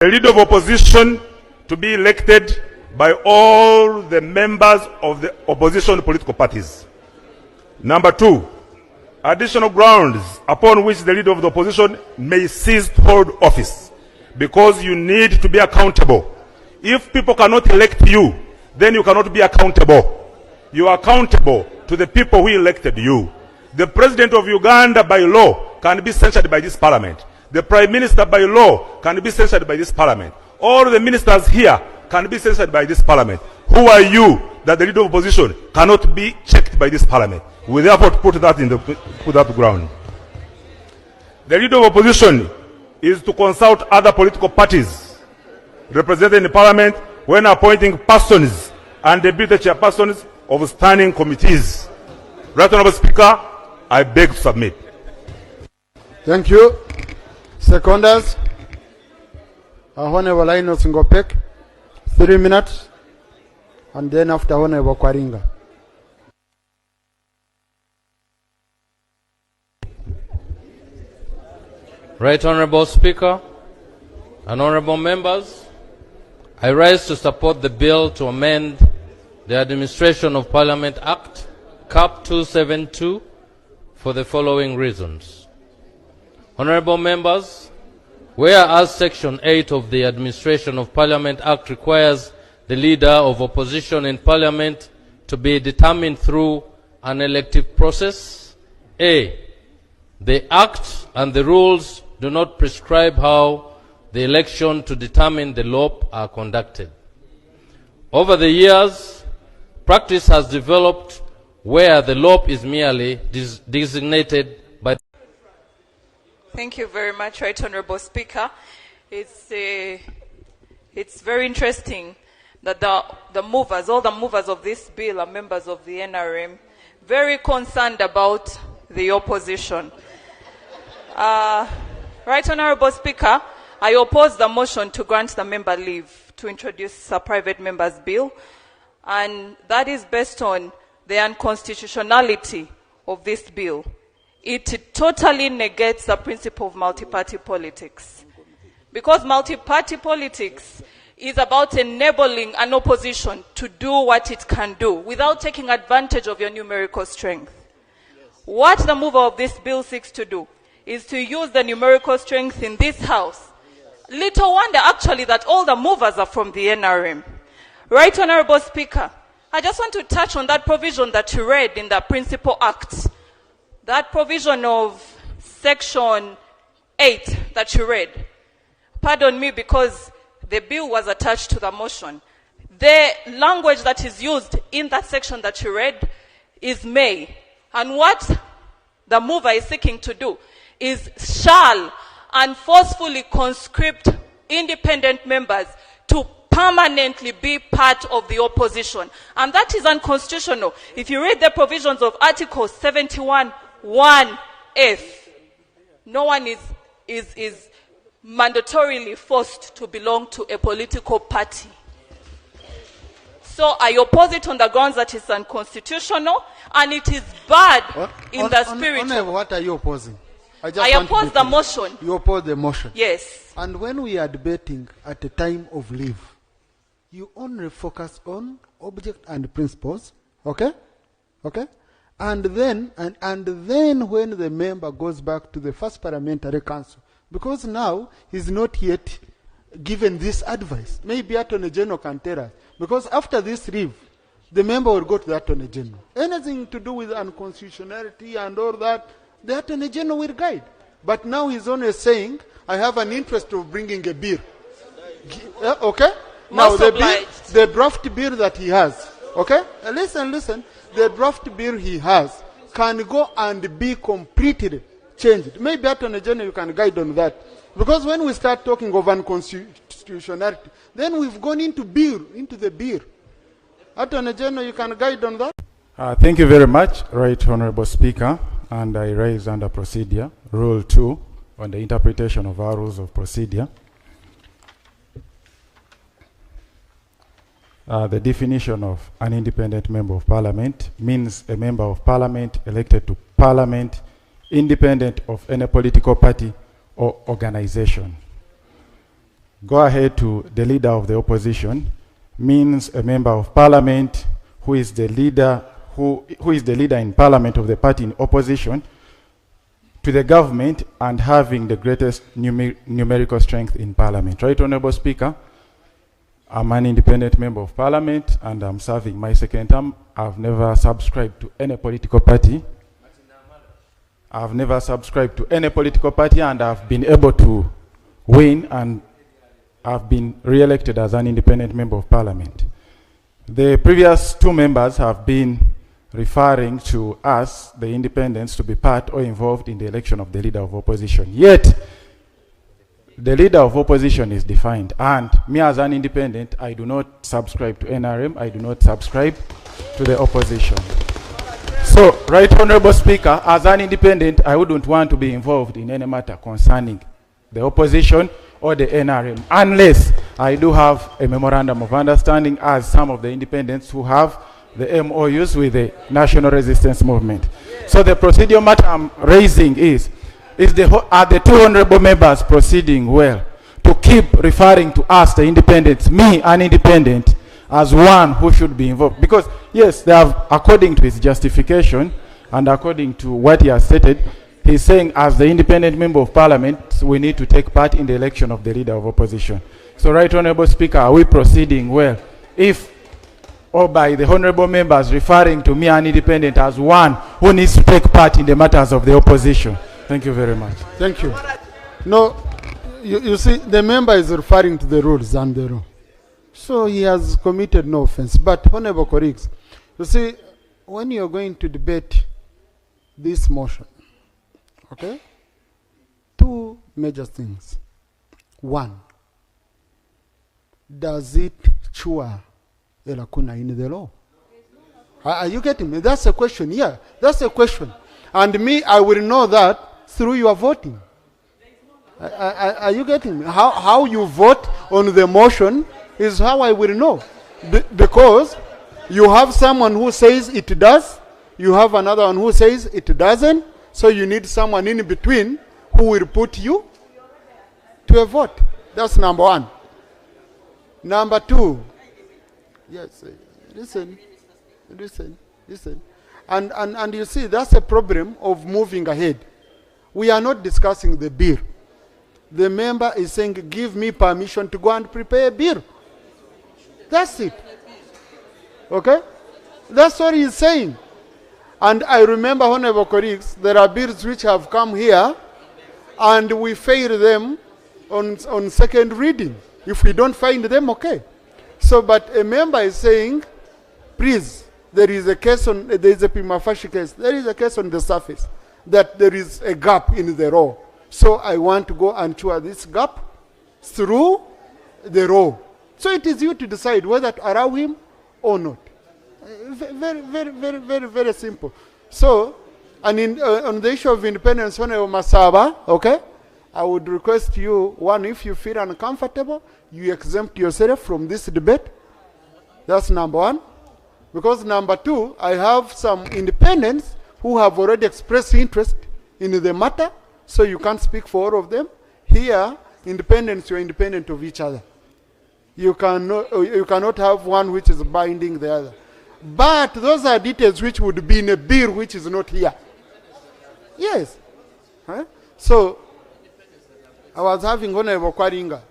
The leader of opposition to be elected by all the members of the opposition political parties. Number 2, additional grounds upon which the leader of the opposition may cease to hold office, because you need to be accountable. If people cannot elect you, then you cannot be accountable. You are accountable to the people who elected you. The president of Uganda by law can be censured by this parliament. The prime minister by law can be censured by this parliament. All the ministers here can be censured by this parliament. Who are you that the leader of opposition cannot be checked by this parliament? We therefore put that ground. The leader of opposition is to consult other political parties represented in the parliament when appointing persons and deputy chairpersons of standing committees. Right Honourable Speaker, I beg to submit. Thank you. Seconders, Honourable Linus Ngopek, 3 minutes, and then after Honourable Kwaringa. Right Honourable Speaker and honourable members, I rise to support the bill to amend the Administration of Parliament Act, CAP 272, for the following reasons. Honourable members, whereas Section 8 of the Administration of Parliament Act requires the leader of opposition in Parliament to be determined through an elective process, A, the Act and the rules do not prescribe how the election to determine the LOP are conducted. Over the years, practice has developed where the LOP is merely designated by. Thank you very much, Right Honourable Speaker. It's very interesting that all the movers of this bill are members of the NRM, very concerned about the opposition. Right Honourable Speaker, I oppose the motion to grant the member leave to introduce a private member's bill, and that is based on the unconstitutionality of this bill. It totally negates the principle of multi-party politics, because multi-party politics is about enabling an opposition to do what it can do without taking advantage of your numerical strength. What the mover of this bill seeks to do is to use the numerical strength in this House. Little wonder, actually, that all the movers are from the NRM. Right Honourable Speaker, I just want to touch on that provision that you read in the Principal Act. That provision of Section 8 that you read. Pardon me, because the bill was attached to the motion. The language that is used in that section that you read is may. And what the mover is seeking to do is shall, and forcefully conscript independent members to permanently be part of the opposition. And that is unconstitutional. If you read the provisions of Article 71(1)(f), no one is mandatorily forced to belong to a political party. So I oppose it on the grounds that it's unconstitutional and it is bad in the spirit. What are you opposing? I oppose the motion. You oppose the motion? Yes. And when we are debating at the time of leave, you only focus on object and principles, okay? Okay? And then when the member goes back to the first parliamentary council, because now he's not yet given this advice. Maybe Attorney General can tell us. Because after this leave, the member will go to the Attorney General. Anything to do with unconstitutionality and all that, the Attorney General will guide. But now he's only saying, I have an interest of bringing a bill. Okay? Now the draft bill that he has, okay? Listen. The draft bill he has can go and be completely changed. Maybe Attorney General, you can guide on that. Because when we start talking of unconstitutionality, then we've gone into the bill. Attorney General, you can guide on that. Thank you very much, Right Honourable Speaker. And I raise under procedure, Rule 2, on the interpretation of our rules of procedure. The definition of an independent member of parliament means a member of parliament elected to parliament, independent of any political party or organization. go ahead to the leader of the opposition means a member of parliament who is the leader who is the leader in parliament of the party in opposition to the government and having the greatest numerical strength in parliament. Right, Honorable Speaker? I'm an independent member of parliament and I'm serving my second term. I've never subscribed to any political party. I've never subscribed to any political party and I've been able to win and I've been re-elected as an independent member of parliament. The previous two members have been referring to us, the independents, to be part or involved in the election of the leader of opposition. Yet, the leader of opposition is defined. And me as an independent, I do not subscribe to NRM. I do not subscribe to the opposition. So, Right Honorable Speaker, as an independent, I wouldn't want to be involved in any matter concerning the opposition or the NRM, unless I do have a memorandum of understanding as some of the independents who have the MOUs with the National Resistance Movement. So the procedural matter I'm raising is are the two honorable members proceeding well to keep referring to us, the independents, me, an independent, as one who should be involved? Because, yes, they have, according to his justification and according to what he has stated, he's saying as the independent member of parliament, we need to take part in the election of the leader of opposition. So, Right Honorable Speaker, are we proceeding well if, or by the honorable members referring to me, an independent, as one who needs to take part in the matters of the opposition? Thank you very much. Thank you. No, you see, the member is referring to the rules and the law. So he has committed no offense. But, Honorable colleagues, you see, when you're going to debate this motion, okay, two major things. One, does it cure a lacuna in the law? Are you getting me? That's a question. Yeah, that's a question. And me, I will know that through your voting. Are you getting me? How you vote on the motion is how I will know. Because you have someone who says it does, you have another one who says it doesn't, so you need someone in between who will put you to a vote. That's number one. Number two, yes, listen. And you see, that's a problem of moving ahead. We are not discussing the bill. The member is saying, give me permission to go and prepare a bill. That's it. Okay? That's what he's saying. And I remember, honorable colleagues, there are bills which have come here and we fail them on second reading. If we don't find them, okay. So, but a member is saying, please, there is a prima facie case. There is a case on the surface that there is a gap in the law. So I want to go and cure this gap through the law. So it is you to decide whether to allow him or not. Very, very, very, very, very simple. So, and on the issue of independence, Honorable Masaba, okay, I would request you, one, if you feel uncomfortable, you exempt yourself from this debate. That's number one. Because number two, I have some independents who have already expressed interest in the matter, so you can't speak for all of them. Here, independents, you're independent of each other. You cannot have one which is binding the other. But those are details which would be in a bill which is not here. Yes. Huh? So, I was having Honorable Kwaringa